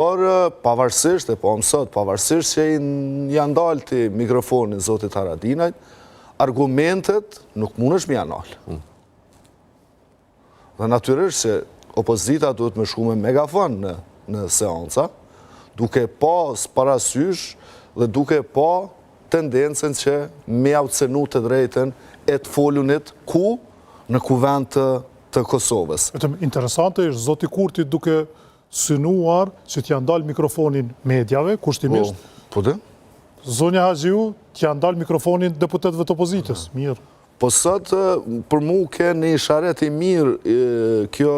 Por pavarësisht, po mësot, pavarësisht që janë dalë të mikrofonin Zotit Haradinaj, argumentet nuk mund është me janë dalë. Dhe natyrisht që opozita duhet me shku me megafon në seanca, duke pas parasysh dhe duke pa tendencen që me autësenu të drejten e të folunit ku në kuvend të Kosovës. Interesante është Zoti Kurti duke synuar që t'janë dalë mikrofonin medjave, kushtimisht. Po dhe? Zonja Haxhiu t'janë dalë mikrofonin deputetëve të opozitës. Mirë. Po sot, për mu ke një sharet i mirë kjo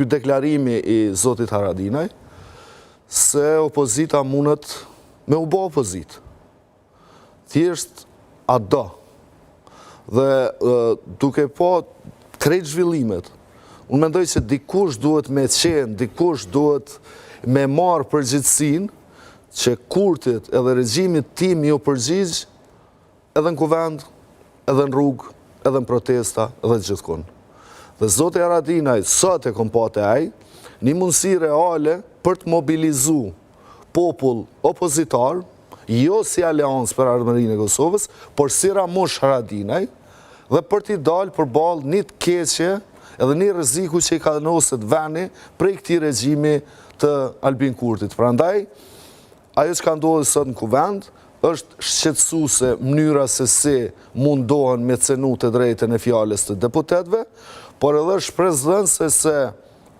deklarimi i Zotit Haradinaj, se opozita mundet me u bo opozit. Thjesht a do. Dhe duke po krejt zhvillimet, unë mendoj që dikush duhet me qenë, dikush duhet me marë përgjithsin që Kurtit edhe regjimit tim ju përgjigj edhe në kuvend, edhe në rrugë, edhe në protesta, edhe gjithkun. Dhe Zoti Haradinaj, sot e kompate aj, një mundësi reale për të mobilizu popull opozitar, jo si aleancë për ardhmërinë e Kosovës, por si Ramush Haradinaj, dhe për t'i dalë për balë një të keqe edhe një rreziku që i ka noset veni prej këtij regjimi të Albin Kurtit. Prandaj, ajo që ka ndodhur sot në kuvend, është shqetësuese mënyra se si mundohen me cenu të drejtën e fjalës të deputetëve, por edhe shpresdhënëse se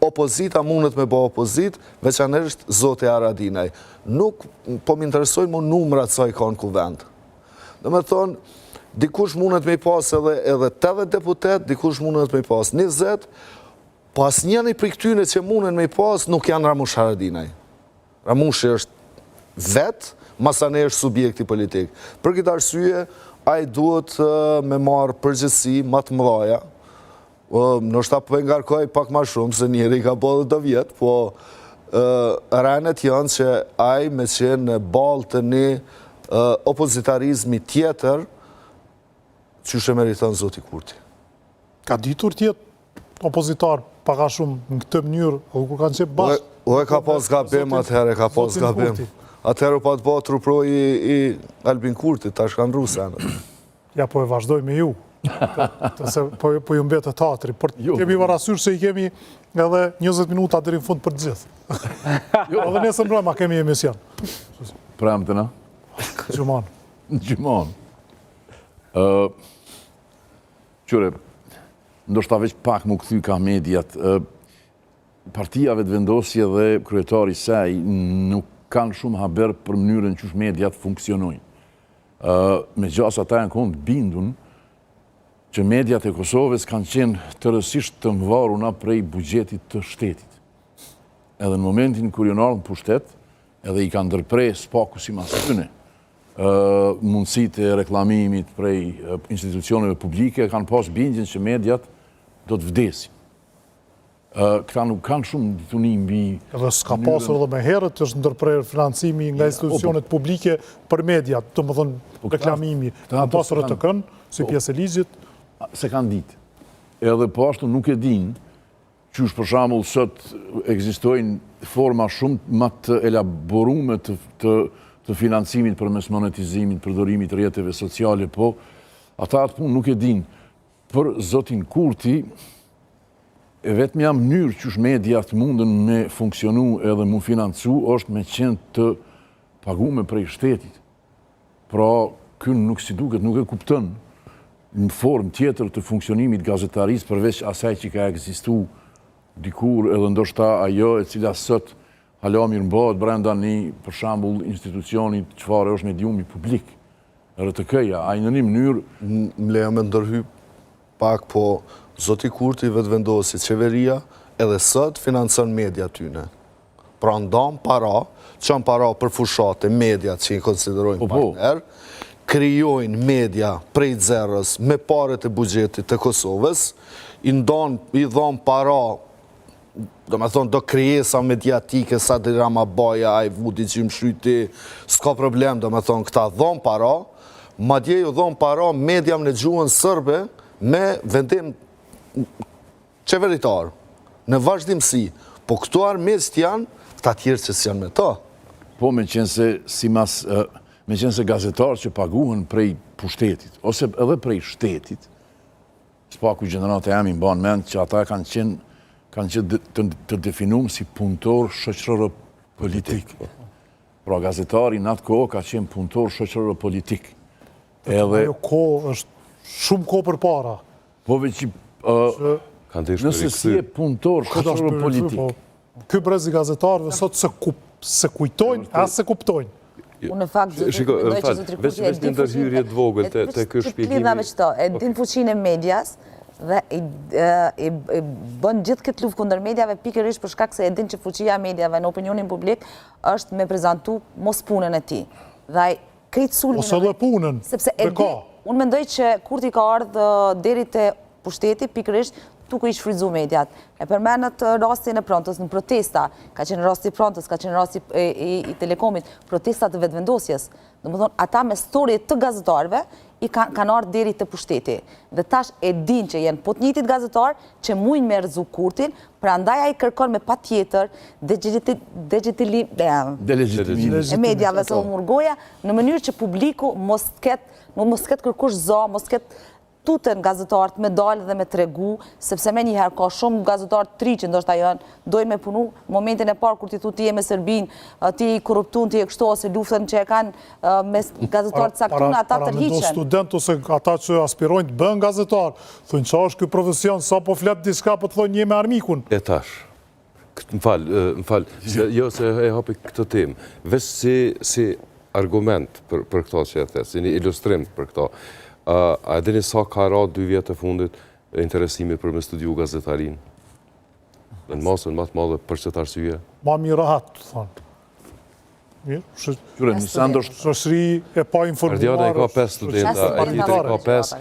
opozita mundet me bë opozit, veçanërisht Zoti Haradinaj. Nuk po më interesojnë më numrat sa i ka në kuvend. Dhe me thonë, dikush mundet me i pas edhe 80 deputet, dikush mundet me i pas 20, pas njëni për këtyne që mundet me i pas, nuk janë Ramush Haradinaj. Ramush është vetë, masane është subjekti politik. Për këtë arsye, ai duhet me marë përgjithësi më të mëdhaja. Nështë ta për ngarkoj pak ma shumë, se njëri ka po dhe të vjetë, po rënet janë që ai me qenë në balë të një opozitarizmi tjetër, që shë meriton Zoti Kurti. Ka ditur tjetë opozitar paka shumë në këtë mënyrë, o kur kanë qepë bashkë? O e ka pas gabim atëherë, ka pas gabim. Atëherë pa të ba truproj i Albin Kurti, ta shkanë rusenë. Ja, po e vazhdoj me ju. Po ju mbetë të teatri. Kemi parasysh se i kemi edhe 20 minuta deri në fund për gjithë. Edhe nesër mbrëma kemi emision. Pramë të na? Gjumon. Gjumon. Qyre, ndoshta veç pak më këthy ka mediat, partia vetëvendosje dhe kryetari saj nuk kanë shumë haber për mënyrën që mediat funksionojnë. Me gjas ata janë konë bindun që mediat e Kosovës kanë qenë tërësisht të mvaruna prej bugjetit të shtetit. Edhe në momentin kër janë ardhur në pushtet, edhe i kanë ndërprej spaku si mas tyne, mundësit e reklamimit prej institucioneve publike, kanë pas bindjen që mediat do të vdesin. Këta nuk kanë shumë ditunim mbi... Edhe s'ka pasur edhe me herët është ndërprerë financimi nga institucionet publike për mediat, të më thënë reklamimi, në pasur e të kënë, si pjesë e ligjit. Se kanë ditë. Edhe po ashtu nuk e din, që është për shembull sot ekzistojnë forma shumë më të elaborume të financimit për mes monetizimit, përdorimit rrjeteve sociale, po ata atë punë nuk e din. Për Zotin Kurti, e vetëm jam mënyrë që mediat mundën me funksionu edhe mu financu, është me qenë të pagume prej shtetit. Pra, kënë nuk si duket, nuk e kuptën në formë tjetër të funksionimit gazetaris përveç asaj që ka ekzistu dikur edhe ndoshta ajo e cila sot hala mirë mbohet brenda një, për shembull, institucionit çfarë është mediumi publik. RTK-ja, ai në një mënyrë... Më leja me ndërhy pak, po Zoti Kurti vetëvendosi qeveria edhe sot financon media tyne. Pra ndam para, çon para për fushate mediat që i konsiderojnë partner, krijojnë media prej zerës me paret e buxhetit të Kosovës, i dhon para, do me thonë, do krijesa mediatike, sa dhe Rama Baja, ai Vudi Gjim Shryti, s'ka problem, do me thonë, këta dhon para, madje ju dhon para mediam në gjuhën sërbe me vendim qeveritar, në vazhdimsi. Po këto armiqt janë ta tjerë që s'janë me ta. Po me qenë se gazetarë që paguhen prej pushtetit, ose edhe prej shtetit, s'paku gjenerat e jam i mban mend që ata kanë qenë të definuar si punëtor shoqëror politik. Pra gazetari në atë kohë ka qenë punëtor shoqëror politik. Ajo kohë është shumë kohë për para. Po veç nëse si e punëtor shoqëror politik. Ky brez i gazetarëve sot se kujtojnë, as se kuptojnë. Unë në fakt, veç një ndërhyrje të vogël të ky shpjegimi. E din fuqinë e medias dhe i bën gjithë këtë luftë kundër mediave pikërisht për shkak se e din që fuqia e mediave në opinionin publik është me prezantu mos punën e tij. Dhe ai krejt sulmin ose edhe punën. Sepse unë mendoj që kur ti ka ardhur deri te pushteti pikërisht tu ku i shfrytzu mediat. E përmendet rastin e Prontës në protesta, ka qenë rasti i Prontës, ka qenë rasti i Telekomit, protestat të vetëvendosjes. Domethënë, ata me storje të gazetarëve i kanë ardhur deri te pushteti. Dhe tash e din që janë po të njëjtit gazetar që mujnë me rrezu kurtin, prandaj ai kërkon me patjetër delegitimimin e mediave se u murgoja në mënyrë që publiku mos ketë kërkush zë, mos ketë tutën gazetarët me dalë dhe me tregu, sepse me njëherë ka shumë gazetarët tri që ndoshta janë dojnë me punu, momentin e parë kur ti thu ti je me Serbin, ti i korruptun, ti e kështu, ose luftën që e kanë me gazetarët saktun, ata tërhiqen. Para student ose ata që aspirojnë të bën gazetar, thunë që është ky profesion, sa po flet diska, po të thonë një me armikun. E tash, më falë, jo se e hapi këtë temë, veç si argument për këto që e the, si një ilustrim për këto, a dini sa ka ra 2 vjetë e fundit interesimi për me studiu gazetarin? Në masën më të madhe për qëtë arsye? Ma mi rahat, të thonë. Shoqëri e pa informuar. Ardiana e ka 5 studenta, e tjetër ka 5,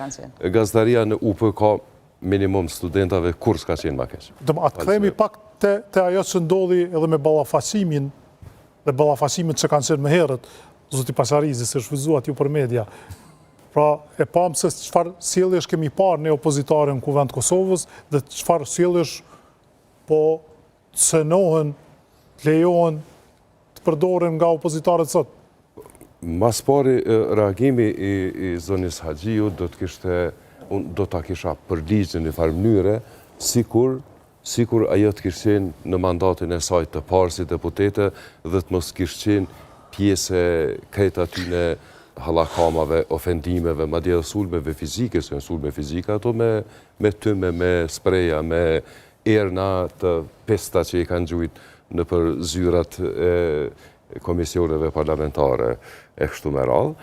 gazetaria në UP ka minimum studentave kur s'ka qenë ma keq. Atë kthehemi pak te ajo që ndodhi edhe me ballafaqimin dhe ballafaqimet që kanë qenë më herët, zoti Pasarizi se shfryzuat ju për media. Pra, e pam se çfarë sjelljesh kemi parë ne opozitare në Kuvend Kosovës dhe çfarë sjelljesh po cënohen, lejohen të përdoren nga opozitarët sot. Mas pari, reagimi i zonis Haxhiu do ta kisha përligjë në një farë mënyre, sikur ajo të kishte qenë në mandatin e saj të parë si deputete dhe të mos kishte qenë pjesë krejt atyne halakamave, ofendimeve, madje edhe sulmeve fizike, se në sulme fizike, ato me tyme, me spreja, me erna të pesta që i kanë gjujt në për zyrat e komisioneve parlamentare e kështu me radhë.